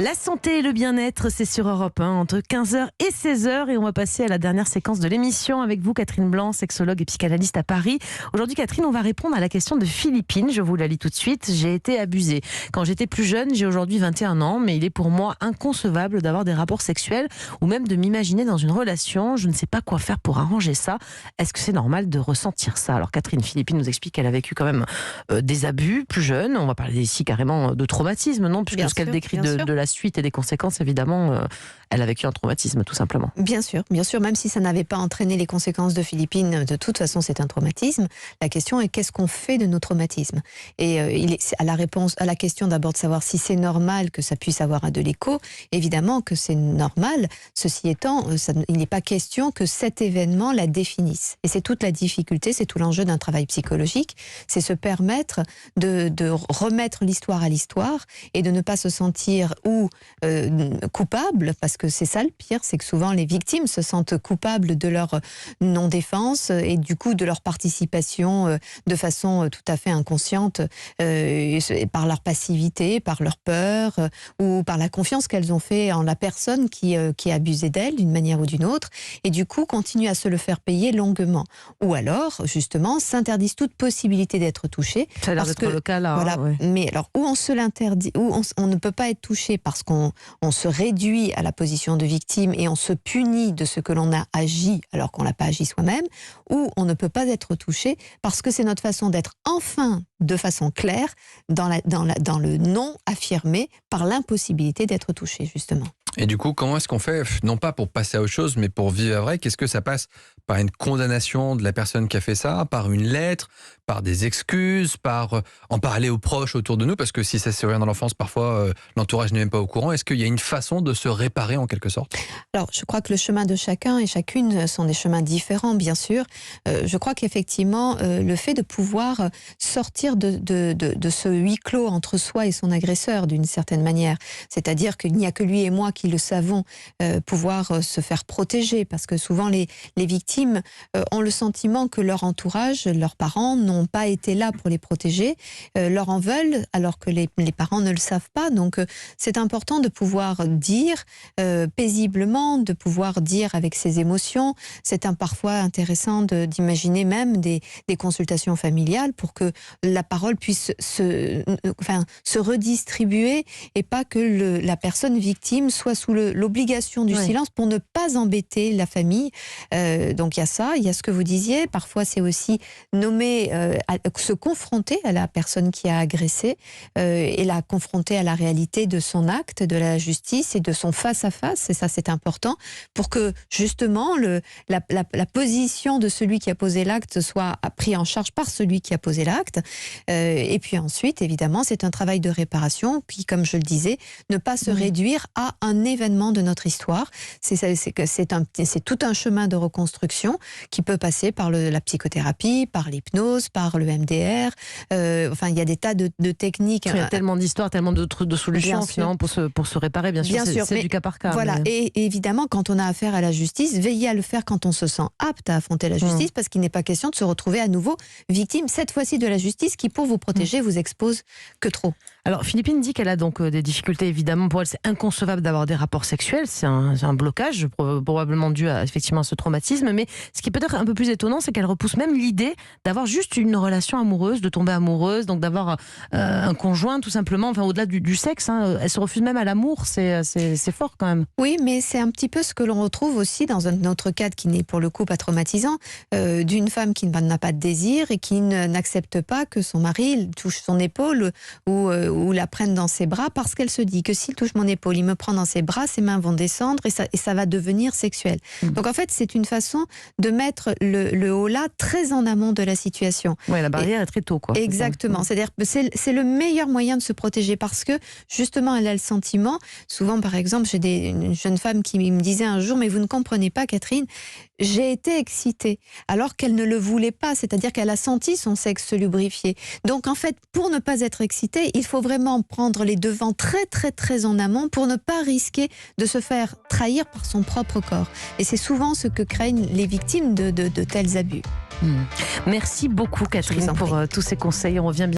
La santé et le bien-être, c'est sur Europe 1, entre 15h et 16h. Et on va passer à la dernière séquence de l'émission avec vous, Catherine Blanc, sexologue et psychanalyste à Paris. Aujourd'hui, Catherine, on va répondre à la question de Philippine. Je vous la lis tout de suite. J'ai été abusée. Quand j'étais plus jeune, j'ai aujourd'hui 21 ans, mais il est pour moi inconcevable d'avoir des rapports sexuels ou même de m'imaginer dans une relation. Je ne sais pas quoi faire pour arranger ça. Est-ce que c'est normal de ressentir ça? Alors, Catherine, Philippine nous explique qu'elle a vécu quand même des abus plus jeune. On va parler ici carrément de traumatisme, non? Puisque ce qu'elle décrit de la suite et des conséquences, évidemment, elle a vécu un traumatisme, tout simplement. Bien sûr, même si ça n'avait pas entraîné les conséquences de Philippine, de toute façon c'est un traumatisme. La question est qu'est-ce qu'on fait de nos traumatismes? Et il est à la question d'abord de savoir si c'est normal que ça puisse avoir de l'écho. Évidemment que c'est normal. Ceci étant, il n'est pas question que cet événement la définisse. Et c'est toute la difficulté, c'est tout l'enjeu d'un travail psychologique, c'est se permettre de remettre l'histoire à l'histoire et de ne pas se sentir coupable, parce que c'est ça le pire, c'est que souvent les victimes se sentent coupables de leur non-défense et du coup de leur participation de façon tout à fait inconsciente par leur passivité, par leur peur ou par la confiance qu'elles ont fait en la personne qui a abusé d'elles d'une manière ou d'une autre, et du coup continuent à se le faire payer longuement. Ou alors, justement, s'interdisent toute possibilité d'être touchées. Ça a l'air d'être le cas là. Voilà, ouais. Mais alors, où on se l'interdit, où on ne peut pas être touché parce qu'on se réduit à la position de victime et on se punit de ce que l'on a agi alors qu'on l'a pas agi soi-même, ou on ne peut pas être touché parce que c'est notre façon d'être enfin de façon claire dans le non affirmé par l'impossibilité d'être touché, justement. Et du coup, comment est-ce qu'on fait, non pas pour passer à autre chose, mais pour vivre vrai? Qu'est-ce que ça passe? Par une condamnation de la personne qui a fait ça, par une lettre, par des excuses, par en parler aux proches autour de nous? Parce que si ça se survient dans l'enfance, parfois l'entourage n'est même pas au courant. Est-ce qu'il y a une façon de se réparer en quelque sorte? Alors, je crois que le chemin de chacun et chacune sont des chemins différents, bien sûr. Je crois qu'effectivement, le fait de pouvoir sortir de ce huis clos entre soi et son agresseur, d'une certaine manière, c'est-à-dire qu'il n'y a que lui et moi qui le savons, pouvoir se faire protéger, parce que souvent les victimes ont le sentiment que leur entourage, leurs parents n'ont pas été là pour les protéger, leur en veulent alors que les parents ne le savent pas. Donc c'est important de pouvoir dire paisiblement, de pouvoir dire avec ses émotions. C'est parfois intéressant d'imaginer même des consultations familiales pour que la parole puisse se redistribuer et pas que la personne victime soit sous l'obligation du silence pour ne pas embêter la famille. Donc il y a ça, il y a ce que vous disiez, parfois c'est aussi nommer, se confronter à la personne qui a agressé et la confronter à la réalité de son acte, de la justice et de son face-à-face, et ça c'est important, pour que justement la position de celui qui a posé l'acte soit prise en charge par celui qui a posé l'acte. Et puis ensuite, évidemment, c'est un travail de réparation qui, comme je le disais, ne pas se réduire à un événement de notre histoire. C'est tout un chemin de reconstruction qui peut passer par la psychothérapie, par l'hypnose, par le MDR. Il y a des tas de techniques. Il y a tellement d'histoires, tellement de solutions finalement pour se réparer. Bien sûr, c'est du cas par cas. Voilà, et évidemment, quand on a affaire à la justice, veillez à le faire quand on se sent apte à affronter la justice, parce qu'il n'est pas question de se retrouver à nouveau victime, cette fois-ci de la justice, qui pour vous protéger vous expose que trop. Alors Philippine dit qu'elle a donc des difficultés, évidemment. Pour elle, c'est inconcevable d'avoir des rapports sexuels. C'est un blocage, probablement dû à ce traumatisme. Mais ce qui est peut-être un peu plus étonnant, c'est qu'elle repousse même l'idée d'avoir juste une relation amoureuse, de tomber amoureuse, donc d'avoir un conjoint, tout simplement, au-delà du sexe. Elle se refuse même à l'amour. C'est fort quand même. Oui, mais c'est un petit peu ce que l'on retrouve aussi dans un autre cadre qui n'est pour le coup pas traumatisant, d'une femme qui n'a pas de désir et qui n'accepte pas que son mari touche son épaule ou la prenne dans ses bras, parce qu'elle se dit que s'il touche mon épaule, il me prend dans ses bras, ses mains vont descendre et ça va devenir sexuel. Donc en fait, c'est une façon de mettre le haut-là très en amont de la situation. Oui, la barrière est très tôt, quoi. Exactement. C'est-à-dire que c'est le meilleur moyen de se protéger, parce que justement, elle a le sentiment, souvent par exemple, j'ai une jeune femme qui me disait un jour, mais vous ne comprenez pas, Catherine, j'ai été excitée, alors qu'elle ne le voulait pas, c'est-à-dire qu'elle a senti son sexe se lubrifier. Donc en fait, pour ne pas être excitée, il faut vraiment prendre les devants très très très en amont pour ne pas risquer de se faire trahir par son propre corps. Et c'est souvent ce que craignent les victimes de tels abus. Merci beaucoup, Catherine, pour tous ces conseils. On revient bien